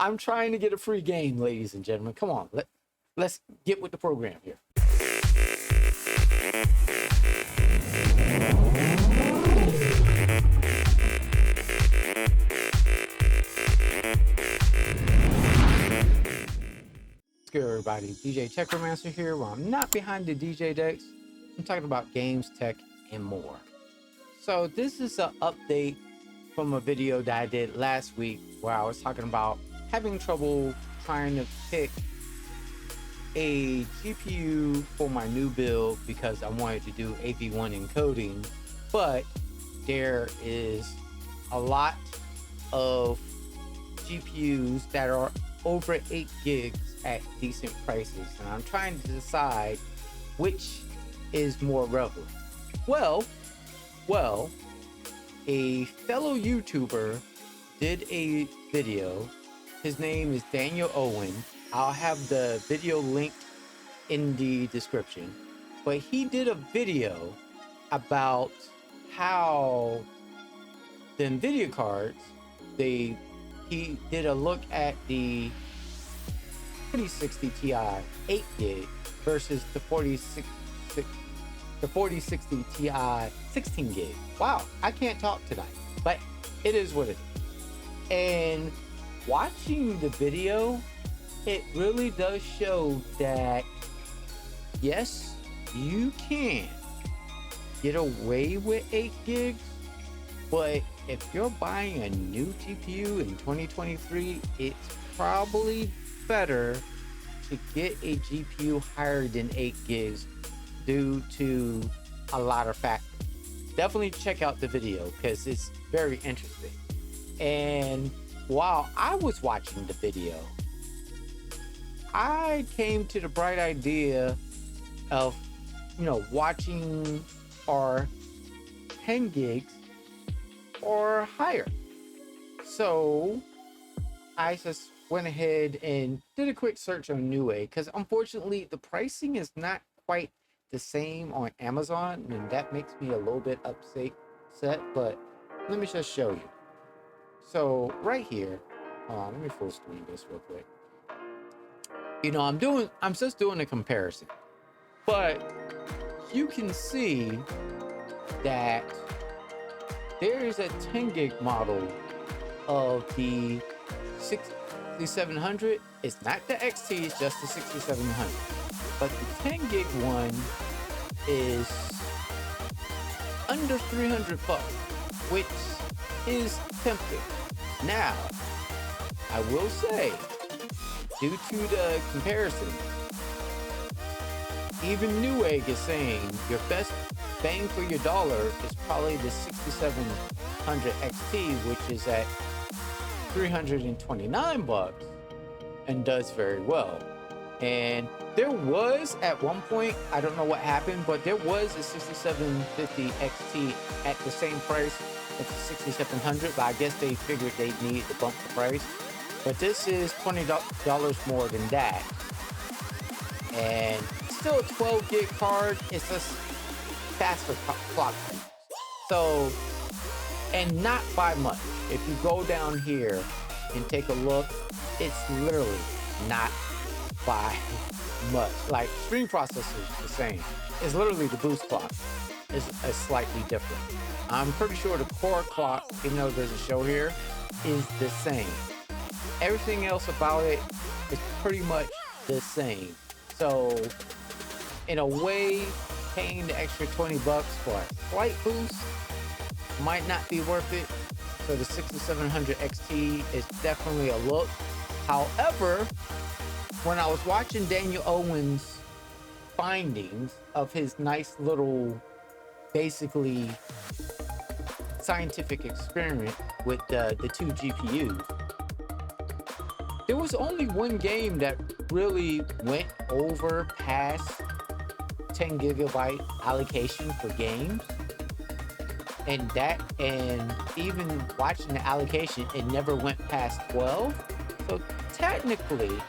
I'm trying to get a free game, ladies and gentlemen. Come on, let's get with the program here. What's good, everybody? DJ Techromancer here. Well, I'm not behind the DJ decks. I'm talking about games, tech, and more. So this is an update from a video that I did last week where I was talking about having trouble trying to pick a GPU for my new build because I wanted to do AV1 encoding, but there is a lot of GPUs that are over 8 gigs at decent prices, and I'm trying to decide which is more relevant. Well, a fellow YouTuber did a video. His name is Daniel Owen. I'll have the video linked in the description. But he did a video about how the Nvidia cards, he did a look at the 4060 Ti 8 gig versus the 4060 Ti 16 gig. Wow, I can't talk tonight, but it is what it is. And watching the video, it really does show that yes, you can get away with 8 gigs, but if you're buying a new GPU in 2023, it's probably better to get a GPU higher than 8 gigs due to a lot of factors. Definitely check out the video because it's very interesting. And while I was watching the video, I came to the bright idea of, watching our 10 gigs or higher. So I just went ahead and did a quick search on Newegg because unfortunately the pricing is not quite the same on Amazon, and that makes me a little bit upset, but let me just show you. So right here, let me full screen this real quick. I'm just doing a comparison, but you can see that there is a 10 gig model of the 6700. It's not the XT, it's just the 6700. But the 10 gig one is under 300 bucks, which is tempting. Now, I will say, due to the comparison, even Newegg is saying your best bang for your dollar is probably the 6700 XT, which is at 329 bucks and does very well. And there was at one point, I don't know what happened, but there was a 6750 XT at the same price as the 6700, but I guess they figured they needed to bump the price. But this is $20 more than that. And still a 12 gig card, it's just faster clock speed. So, and not by much. If you go down here and take a look, it's literally not by much. Like stream processor is the same. It's literally the boost clock is slightly different. I'm pretty sure the core clock, even though there's a show here, is the same. Everything else about it is pretty much the same. So in a way, paying the extra 20 bucks for a slight boost might not be worth it. So the 6700 XT is definitely a look. However, when I was watching Daniel Owen's findings of his nice little, basically scientific experiment with the two GPUs, there was only one game that really went over past 10 gigabyte allocation for games. And even watching the allocation, it never went past 12. So technically,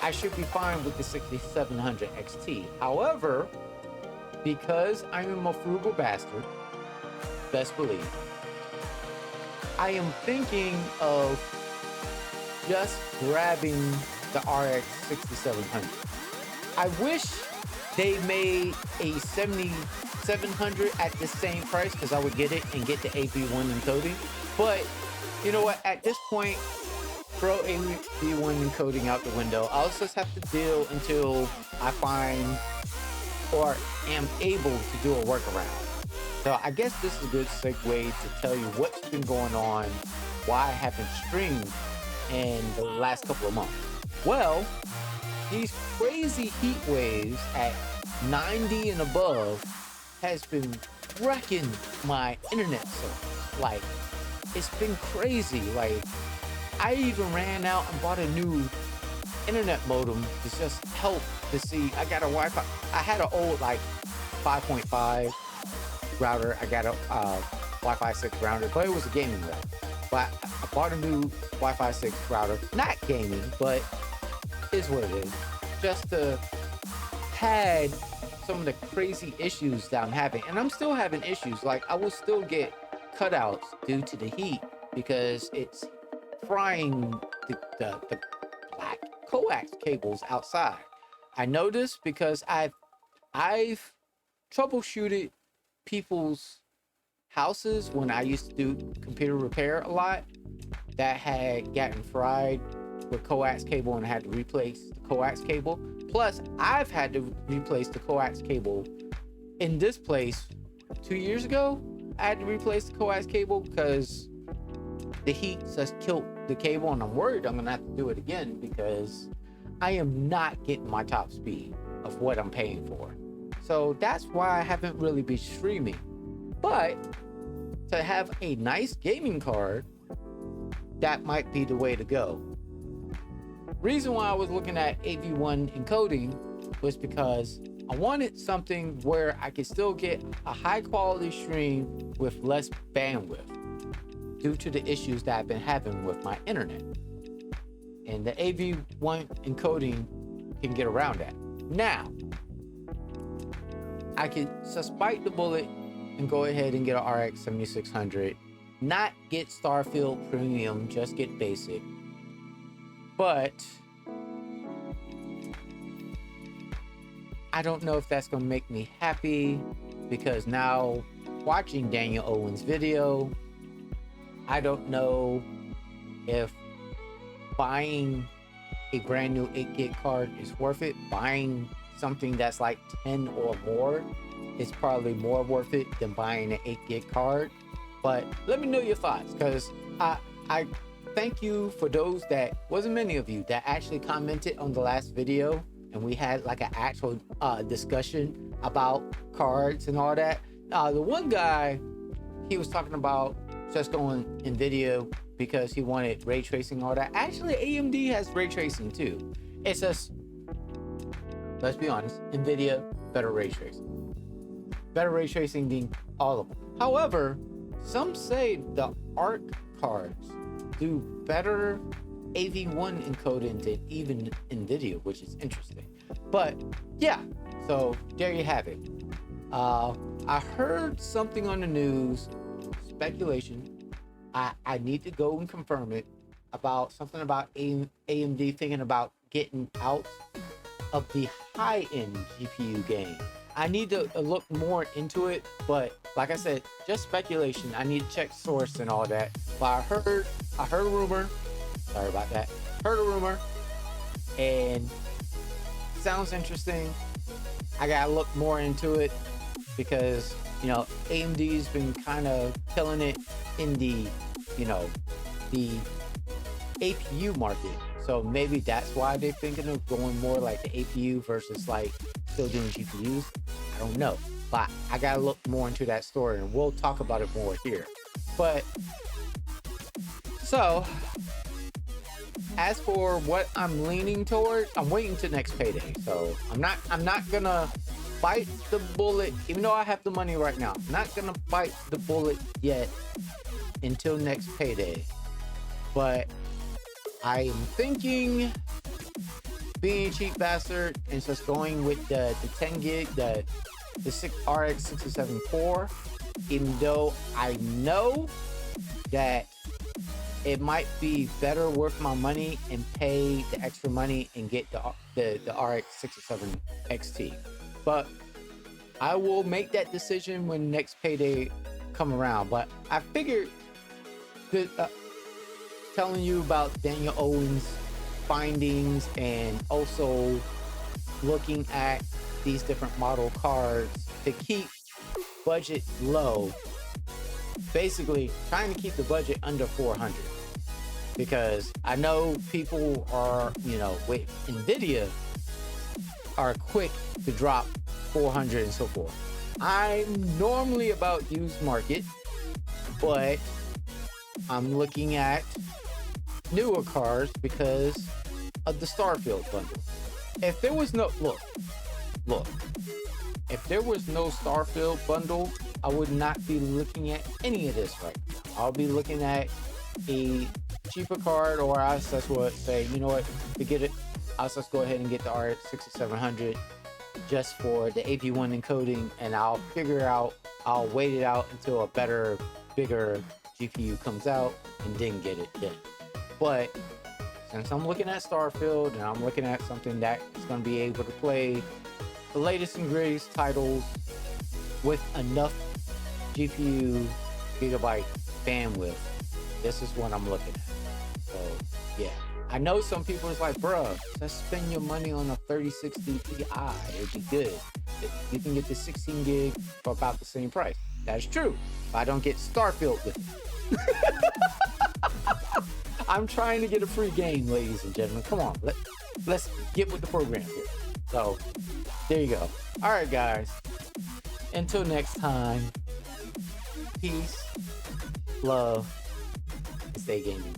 I should be fine with the 6700 XT. However, because I'm a frugal bastard, best believe, I am thinking of just grabbing the RX 6700. I wish they made a 7700 at the same price, because I would get it and get the AV1 encoding. But you know what? At this point, throw AV1 encoding out the window. I'll just have to deal until I find or am able to do a workaround. So I guess this is a good segue to tell you what's been going on, why I haven't streamed in the last couple of months. Well, these crazy heat waves at 90 and above has been wrecking my internet service. Like, it's been crazy. Like, I even ran out and bought a new internet modem to just help to see. I got a Wi-Fi. I had an old like 5.5 router. I got a Wi-Fi 6 router, but it was a gaming router. But I bought a new Wi-Fi 6 router, not gaming, but is what it is. Just to pad some of the crazy issues that I'm having, and I'm still having issues. Like, I will still get cutouts due to the heat because it's frying the black coax cables outside. I know this because I've troubleshooted people's houses when I used to do computer repair a lot that had gotten fried with coax cable and had to replace the coax cable. Plus, I've had to replace the coax cable in this place 2 years ago. I had to replace the coax cable because the heat just killed the cable, and I'm worried I'm gonna have to do it again because I am not getting my top speed of what I'm paying for. So that's why I haven't really been streaming. But to have a nice gaming card, that might be the way to go. Reason why I was looking at AV1 encoding was because I wanted something where I could still get a high quality stream with less bandwidth due to the issues that I've been having with my internet. And the AV1 encoding can get around that. Now, I could just bite the bullet and go ahead and get an RX 7600, not get Starfield Premium, just get basic. But I don't know if that's gonna make me happy, because now watching Daniel Owen's video, I don't know if buying a brand new 8 gig card is worth it. Buying something that's like 10 or more is probably more worth it than buying an 8 gig card. But let me know your thoughts, because I thank you for those that, wasn't many of you, that actually commented on the last video and we had like an actual discussion about cards and all that. The one guy, he was talking about just going Nvidia because he wanted ray tracing and all that. Actually, AMD has ray tracing too. It's just, let's be honest, Nvidia, better ray tracing. Better ray tracing than all of them. However, some say the ARC cards do better AV1 encoding than even Nvidia, which is interesting. But yeah, so there you have it. I heard something on the news, speculation. I need to go and confirm it, about something about AMD thinking about getting out of the high-end GPU game. I need to look more into it, but like I said, just speculation. I need to check source and all that. But I heard a rumor. Sorry about that. Heard a rumor, and sounds interesting. I gotta look more into it because, you know, AMD's been kind of killing it in the, you know, the APU market. So maybe that's why they're thinking of going more like the APU versus like still doing GPUs. I don't know, but I gotta look more into that story and we'll talk about it more here. But so as for what I'm leaning toward, I'm waiting till next payday. So I'm not gonna bite the bullet, even though I have the money right now. I'm not gonna bite the bullet yet until next payday. But I am thinking, being a cheap bastard and just going with the 10 gig, the RX 674, even though I know that it might be better worth my money and pay the extra money and get the RX 67 XT. But I will make that decision when next payday come around. But I figured that telling you about Daniel Owen's findings and also looking at these different model cards to keep budget low, basically trying to keep the budget under 400, because I know people are, you know, with Nvidia are quick to drop 400 and so forth. I'm normally about used market, but I'm looking at newer cards because of the Starfield bundle. If there was no look, if there was no Starfield bundle, I would not be looking at any of this right now. I'll be looking at a cheaper card, or I'll just would say, you know what, to get it, I'll just go ahead and get the RX 6700 just for the AP1 encoding, and I'll wait it out until a better, bigger GPU comes out and then get it then. But since I'm looking at Starfield and I'm looking at something that is going to be able to play the latest and greatest titles with enough GPU gigabyte bandwidth, this is what I'm looking at. So yeah, I know some people is like, bruh, just spend your money on a 3060 Ti, it'd be good. You can get the 16 gig for about the same price. That's true. But I don't get Starfield with it. I'm trying to get a free game, ladies and gentlemen. Come on, let's get with the program here. So there you go. All right, guys. Until next time, peace, love, and stay gaming.